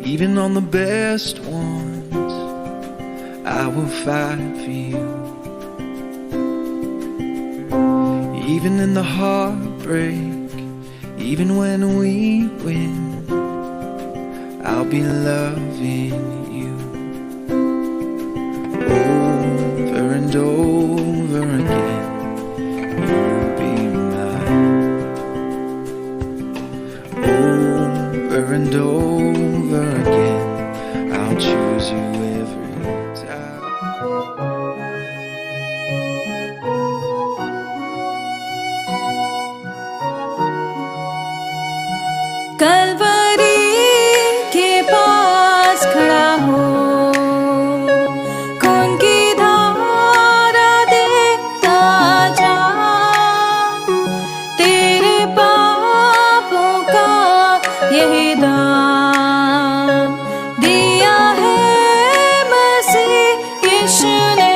Even on the best ones, I will fight for you. Even in the heartbreak, even when we win, I'll be loving you over and over again. You'll be mine over and over again. I'll choose you every time. Kalvari के पास खड़ा हो, खून की धारा देखता जा, तेरे पापों का यही दाम दिया है मसीह यीशु ने।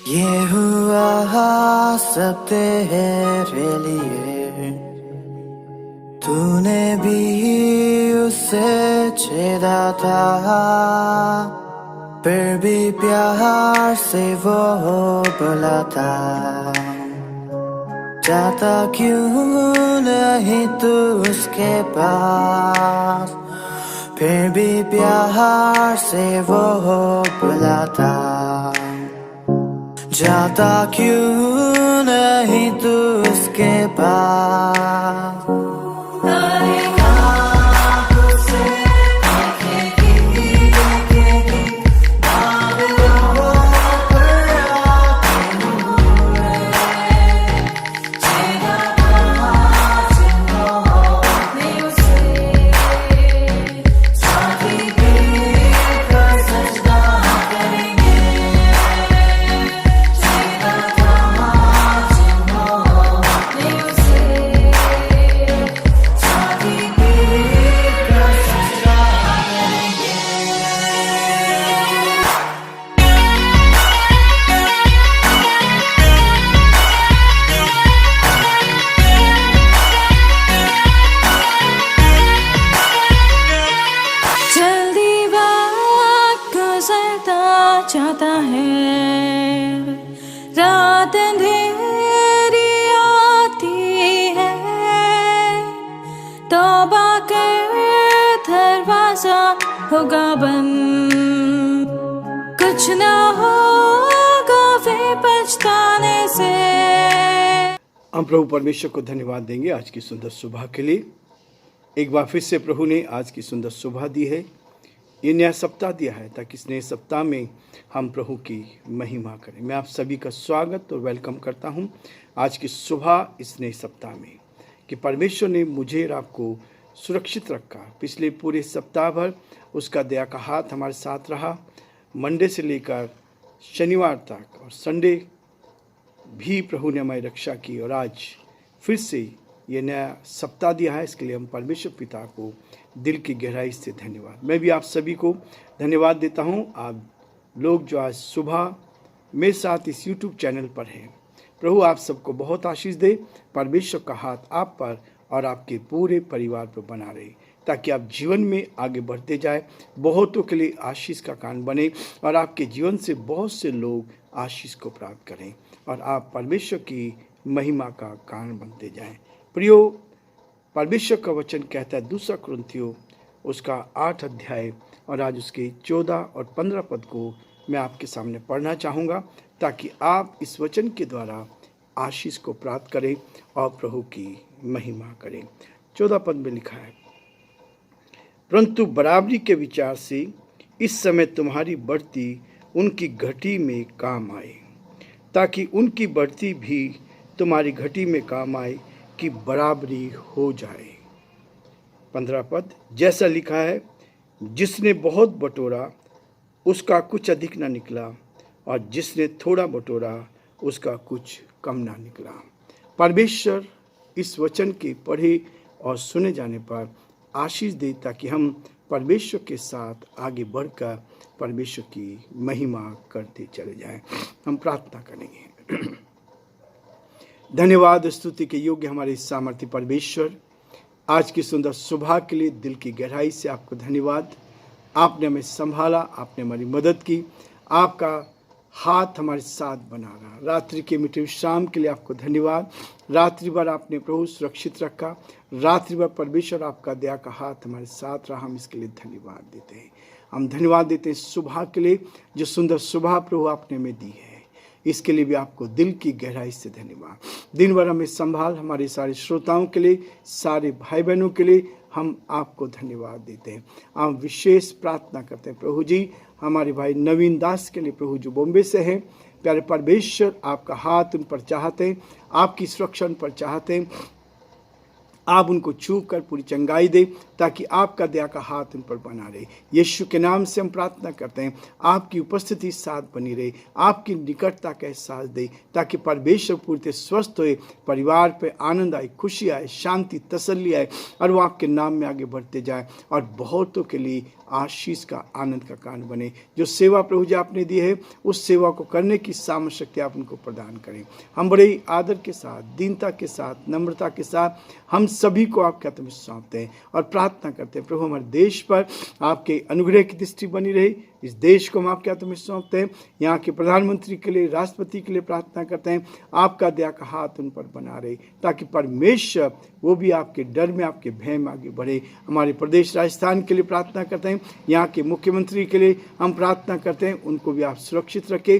ये हुआ सब तेरे लिए, तूने भी उसे छेड़ा था, फिर भी प्यार से वो बुलाता, जाता क्यों नहीं तू उसके पास, फिर भी प्यार से वो बुलाता, जाता क्यों नहीं तू उसके पास। चाहता है, रात अंधेरी आती है, तौबा कर दरवाजा होगा बंद, कुछ ना होगा वे पछताने से। हम प्रभु परमेश्वर को धन्यवाद देंगे आज की सुंदर सुबह के लिए। एक बार फिर से प्रभु ने आज की सुंदर सुबह दी है, ये नया सप्ताह दिया है ताकि इस नए सप्ताह में हम प्रभु की महिमा करें। मैं आप सभी का स्वागत और वेलकम करता हूं आज की सुबह इस नए सप्ताह में, कि परमेश्वर ने मुझे और आपको सुरक्षित रखा। पिछले पूरे सप्ताह भर उसका दया का हाथ हमारे साथ रहा, मंडे से लेकर शनिवार तक, और संडे भी प्रभु ने हमारी रक्षा की, और आज फिर से ये नया सप्ताह दिया है। इसके लिए हम परमेश्वर पिता को दिल की गहराई से धन्यवाद। मैं भी आप सभी को धन्यवाद देता हूं, आप लोग जो आज सुबह मेरे साथ इस YouTube चैनल पर हैं। प्रभु आप सबको बहुत आशीष दे, परमेश्वर का हाथ आप पर और आपके पूरे परिवार पर बना रहे, ताकि आप जीवन में आगे बढ़ते जाए, बहुतों के लिए आशीष का कारण बने, और आपके जीवन से बहुत से लोग आशीष को प्राप्त करें, और आप परमेश्वर की महिमा का कारण बनते जाएं। प्रियो, परमेश्वर का वचन कहता है 2 कुरिन्थियों उसका 8 अध्याय और आज उसके 14 और 15 पद को मैं आपके सामने पढ़ना चाहूँगा, ताकि आप इस वचन के द्वारा आशीष को प्राप्त करें और प्रभु की महिमा करें। 14 पद में लिखा है, परंतु बराबरी के विचार से इस समय तुम्हारी बढ़ती उनकी घटी में काम आए, ताकि उनकी बढ़ती भी तुम्हारी घटी में काम आए कि बराबरी हो जाए। 15 पद, जैसा लिखा है, जिसने बहुत बटोरा उसका कुछ अधिक ना निकला, और जिसने थोड़ा बटोरा उसका कुछ कम ना निकला। परमेश्वर इस वचन के पढ़े और सुने जाने पर आशीष दे, ताकि हम परमेश्वर के साथ आगे बढ़कर परमेश्वर की महिमा करते चले जाएं। हम प्रार्थना करेंगे। धन्यवाद, स्तुति के योग्य हमारे सामर्थ्य परमेश्वर, आज की सुंदर सुबह के लिए दिल की गहराई से आपको धन्यवाद। आपने हमें संभाला, आपने हमारी मदद की, आपका हाथ हमारे साथ बना रहा। रात्रि के मीठे विश्राम के लिए आपको धन्यवाद। रात्रि भर आपने प्रभु सुरक्षित रखा। रात्रि भर परमेश्वर आपका दया का हाथ हमारे साथ रहा। हम इसके लिए धन्यवाद देते हैं। हम धन्यवाद देते हैं सुबह के लिए, जो सुंदर सुबह प्रभु आपने हमें दी है। इसके लिए भी आपको दिल की गहराई से धन्यवाद। दिन भर हमें संभाल, हमारे सारे श्रोताओं के लिए, सारे भाई बहनों के लिए हम आपको धन्यवाद देते हैं। हम विशेष प्रार्थना करते हैं प्रभु जी हमारे भाई नवीन दास के लिए, प्रभु जो बॉम्बे से हैं। प्यारे परमेश्वर, आपका हाथ उन पर चाहते हैं, आपकी सुरक्षा उन पर चाहते हैं। आप उनको छू कर पूरी चंगाई दे, ताकि आपका दया का हाथ उन पर बना रहे। यीशु के नाम से हम प्रार्थना करते हैं, आपकी उपस्थिति साथ बनी रहे, आपकी निकटता का एहसास दे, ताकि परमेश्वर पूरी स्वस्थ होए, परिवार पे आनंद आए, खुशी आए, शांति, तसल्ली आए, और वो आपके नाम में आगे बढ़ते जाए और बहुतों के लिए आशीष का, आनंद का कारण बने। जो सेवा प्रभु जी आपने दी है, उस सेवा को करने की सामर्थ्य शक्ति आप उनको प्रदान करें। हम बड़े ही आदर के साथ, दीनता के साथ, नम्रता के साथ हम सभी को आपके हाथ में सौंपते हैं और प्रार्थना करते हैं प्रभु हमारे देश पर आपके अनुग्रह की दृष्टि बनी रहे। इस देश को हम आपके हाथों में सौंपते हैं। यहाँ के प्रधानमंत्री के लिए, राष्ट्रपति के लिए प्रार्थना करते हैं, आपका दया का हाथ उन पर बना रहे, ताकि परमेश्वर वो भी आपके डर में, आपके भय में आगे बढ़े। हमारे प्रदेश राजस्थान के लिए प्रार्थना करते हैं, यहाँ के मुख्यमंत्री के लिए हम प्रार्थना करते हैं, उनको भी आप सुरक्षित रखें,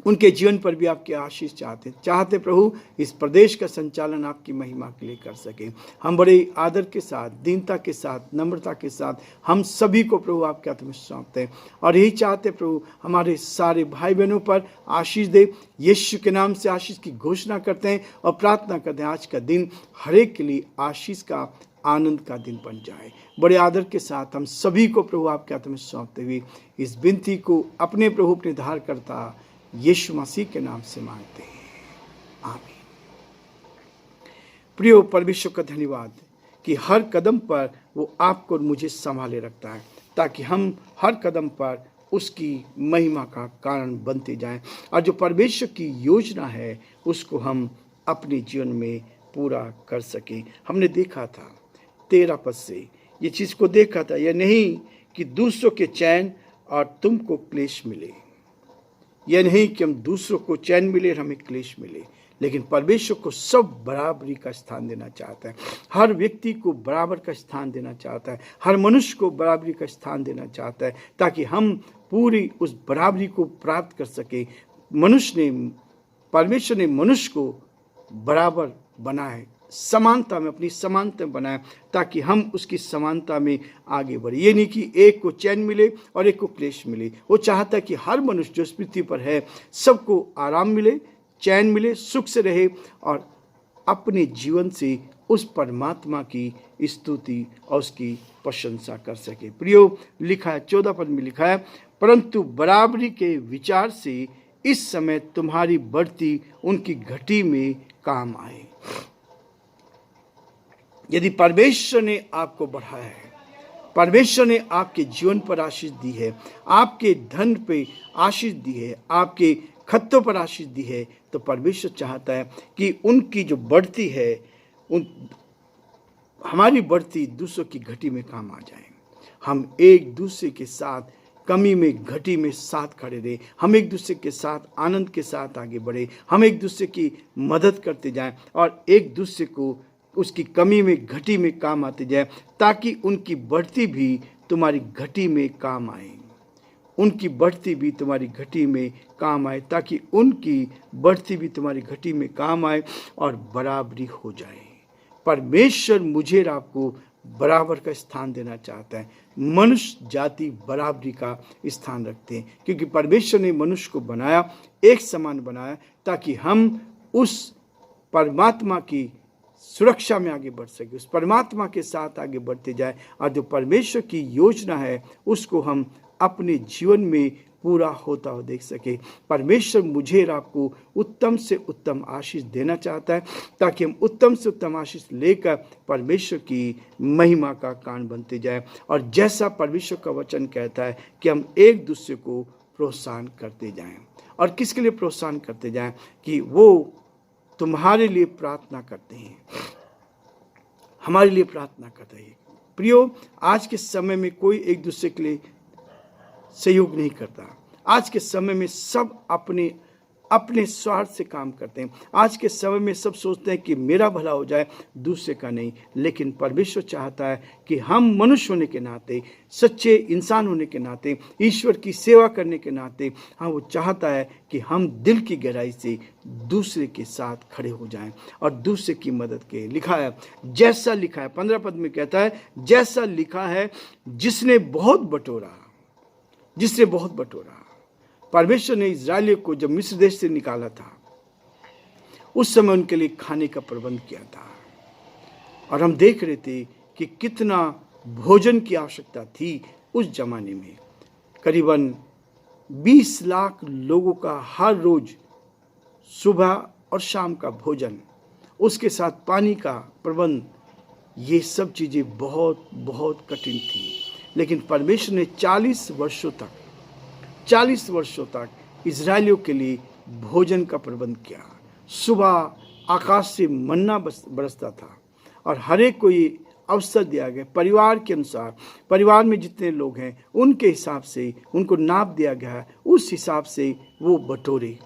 उनके जीवन पर भी आपकी आशीष चाहते प्रभु इस प्रदेश का संचालन आपकी महिमा के लिए कर सके। हम बड़े आदर के साथ, दीनता के साथ, नम्रता के साथ हम सभी को प्रभु आपके हाथ में सौंपते हैं और यही चाहते प्रभु हमारे सारे भाई बहनों पर आशीष दे। यीशु के नाम से आशीष की घोषणा करते हैं और प्रार्थना करते हैं आज का दिन हर एक के लिए आशीष का, आनंद का दिन बन जाए। बड़े आदर के साथ हम सभी को प्रभु आपके हाथ में सौंपते हुए इस विनती को अपने प्रभु अपने धार करता यीशु मसीह के नाम से मांगते हैं, आमीन। प्रिय परमेश्वर का धन्यवाद कि हर कदम पर वो आपको और मुझे संभाले रखता है, ताकि हम हर कदम पर उसकी महिमा का कारण बनते जाएं और जो परमेश्वर की योजना है उसको हम अपने जीवन में पूरा कर सकें। हमने देखा था 13 पद से ये चीज़ को देखा था, यह नहीं कि दूसरों के चैन और तुमको क्लेश मिले, यह नहीं कि हम दूसरों को चैन मिले और हमें क्लेश मिले, लेकिन परमेश्वर को सब बराबरी का स्थान देना चाहता है। हर व्यक्ति को बराबर का स्थान देना चाहता है, हर मनुष्य को बराबरी का स्थान देना चाहता है, ताकि हम पूरी उस बराबरी को प्राप्त कर सके। परमेश्वर ने मनुष्य को बराबर बनाए, समानता में, अपनी समानता में बनाया, ताकि हम उसकी समानता में आगे बढ़े। ये नहीं कि एक को चैन मिले और एक को क्लेश मिले। वो चाहता है कि हर मनुष्य जो इस पृथ्वी पर है सबको आराम मिले, चैन मिले, सुख से रहे और अपने जीवन से उस परमात्मा की स्तुति और उसकी प्रशंसा कर सके। प्रियो, लिखा है 14 पद में लिखा है, परंतु बराबरी के विचार से इस समय तुम्हारी बढ़ती उनकी घटी में काम आए। यदि परमेश्वर ने आपको बढ़ाया है, परमेश्वर ने आपके जीवन पर आशीष दी है, आपके धन पे आशीष दी है, आपके खत्तों पर आशीष दी है, तो परमेश्वर चाहता है कि उनकी जो बढ़ती है, हमारी बढ़ती दूसरों की घटी में काम आ जाए। हम एक दूसरे के साथ कमी में, घटी में साथ खड़े रहे, हम एक दूसरे के साथ आनंद के साथ आगे बढ़े, हम एक दूसरे की मदद करते जाएं और एक दूसरे को उसकी कमी में, घटी में काम आते जाए, ताकि उनकी बढ़ती भी तुम्हारी घटी में काम आए। उनकी बढ़ती भी तुम्हारी घटी में काम आए, ताकि उनकी बढ़ती भी तुम्हारी घटी में काम आए और बराबरी हो जाए। परमेश्वर मुझे और आपको बराबर का स्थान देना चाहता है। मनुष्य जाति बराबरी का स्थान रखते हैं, क्योंकि परमेश्वर ने मनुष्य को बनाया, एक समान बनाया, ताकि हम उस परमात्मा की सुरक्षा में आगे बढ़ सके, उस परमात्मा के साथ आगे बढ़ते जाए, और जो परमेश्वर की योजना है उसको हम अपने जीवन में पूरा होता हुआ देख सके। परमेश्वर मुझे और आपको उत्तम से उत्तम आशीष देना चाहता है, ताकि हम उत्तम से उत्तम आशीष लेकर परमेश्वर की महिमा का कारण बनते जाए। और जैसा परमेश्वर का वचन कहता है कि हम एक दूसरे को प्रोत्साहन करते जाएं। और किसके लिए प्रोत्साहन करते जाएं? कि वो तुम्हारे लिए प्रार्थना करते हैं, हमारे लिए प्रार्थना करते हैं। प्रियो, आज के समय में कोई एक दूसरे के लिए सहयोग नहीं करता। आज के समय में सब अपने अपने स्वार्थ से काम करते हैं। आज के समय में सब सोचते हैं कि मेरा भला हो जाए, दूसरे का नहीं। लेकिन परमेश्वर चाहता है कि हम मनुष्य होने के नाते, सच्चे इंसान होने के नाते, ईश्वर की सेवा करने के नाते, हाँ, वो चाहता है कि हम दिल की गहराई से दूसरे के साथ खड़े हो जाएं और दूसरे की मदद के। लिखा है, जैसा लिखा है, 15 पद में कहता है, जैसा लिखा है, जिसने बहुत बटोरा, जिसने बहुत बटोरा। परमेश्वर ने इजराइलियों को जब मिस्र देश से निकाला था, उस समय उनके लिए खाने का प्रबंध किया था। और हम देख रहे थे कि कितना भोजन की आवश्यकता थी उस जमाने में। करीबन 20 लाख लोगों का हर रोज सुबह और शाम का भोजन, उसके साथ पानी का प्रबंध, ये सब चीज़ें बहुत बहुत कठिन थी। लेकिन परमेश्वर ने 40 वर्षों तक इजरायलियों के लिए भोजन का प्रबंध किया। सुबह आकाश से मन्ना बरसता था और हर एक को ये अवसर दिया गया, परिवार के अनुसार, परिवार में जितने लोग हैं उनके हिसाब से उनको नाप दिया गया है, उस हिसाब से वो बटोरे।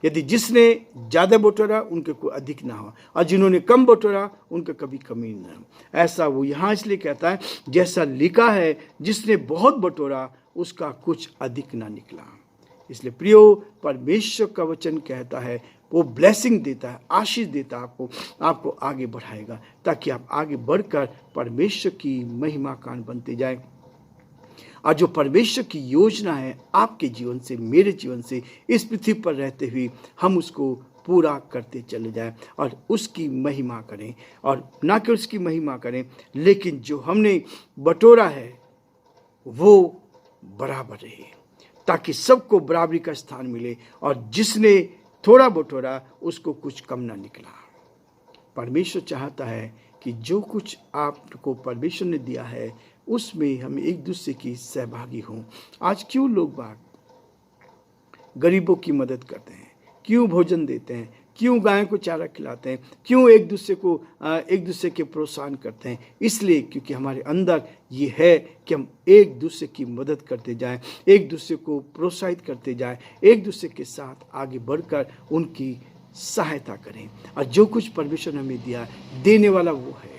यदि जिसने ज़्यादा बटोरा उनके को अधिक ना हो, और जिन्होंने कम बटोरा उनके कभी कमी ना हो। ऐसा वो यहाँ इसलिए कहता है, जैसा लिखा है, जिसने बहुत बटोरा उसका कुछ अधिक ना निकला। इसलिए प्रियो, परमेश्वर का वचन कहता है, वो ब्लेसिंग देता है, आशीष देता है, आपको आगे बढ़ाएगा, ताकि आप आगे बढ़कर परमेश्वर की महिमा कान बनते जाए। और जो परमेश्वर की योजना है आपके जीवन से, मेरे जीवन से, इस पृथ्वी पर रहते हुए हम उसको पूरा करते चले जाएं और उसकी महिमा करें। और ना कि उसकी महिमा करें, लेकिन जो हमने बटोरा है वो बराबर रहे, ताकि सबको बराबरी का स्थान मिले, और जिसने थोड़ा बटोरा उसको कुछ कम ना निकला। परमेश्वर चाहता है कि जो कुछ आपको परमेश्वर ने दिया है उसमें हम एक दूसरे की सहभागी हों। आज क्यों लोग बाग गरीबों की मदद करते हैं, क्यों भोजन देते हैं, क्यों गाय को चारा खिलाते हैं, क्यों एक दूसरे के प्रोत्साहन करते हैं? इसलिए क्योंकि हमारे अंदर ये है कि हम एक दूसरे की मदद करते जाएं, एक दूसरे को प्रोत्साहित करते जाएं, एक दूसरे के साथ आगे बढ़कर उनकी सहायता करें। और जो कुछ परमेश्वर ने हमें दिया, देने वाला वो है।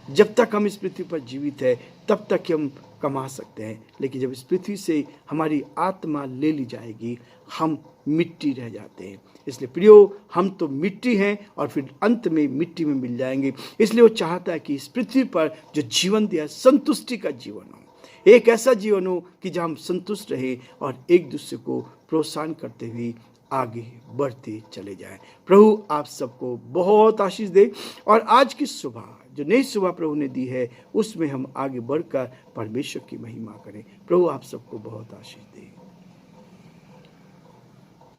जब तक हम इस पृथ्वी पर जीवित है तब तक हम कमा सकते हैं, लेकिन जब इस पृथ्वी से हमारी आत्मा ले ली जाएगी, हम मिट्टी रह जाते हैं। इसलिए प्रियो, हम तो मिट्टी हैं और फिर अंत में मिट्टी में मिल जाएंगे। इसलिए वो चाहता है कि इस पृथ्वी पर जो जीवन दिया, संतुष्टि का जीवन हो, एक ऐसा जीवन हो कि जहाँ हम संतुष्ट रहे और एक दूसरे को प्रोत्साहन करते हुए आगे बढ़ते चले जाएं। प्रभु आप सबको बहुत आशीष दे, और आज की सुबह जो नई सुबह प्रभु ने दी है उसमें हम आगे बढ़कर परमेश्वर की महिमा करें। प्रभु आप सबको बहुत आशीष दे।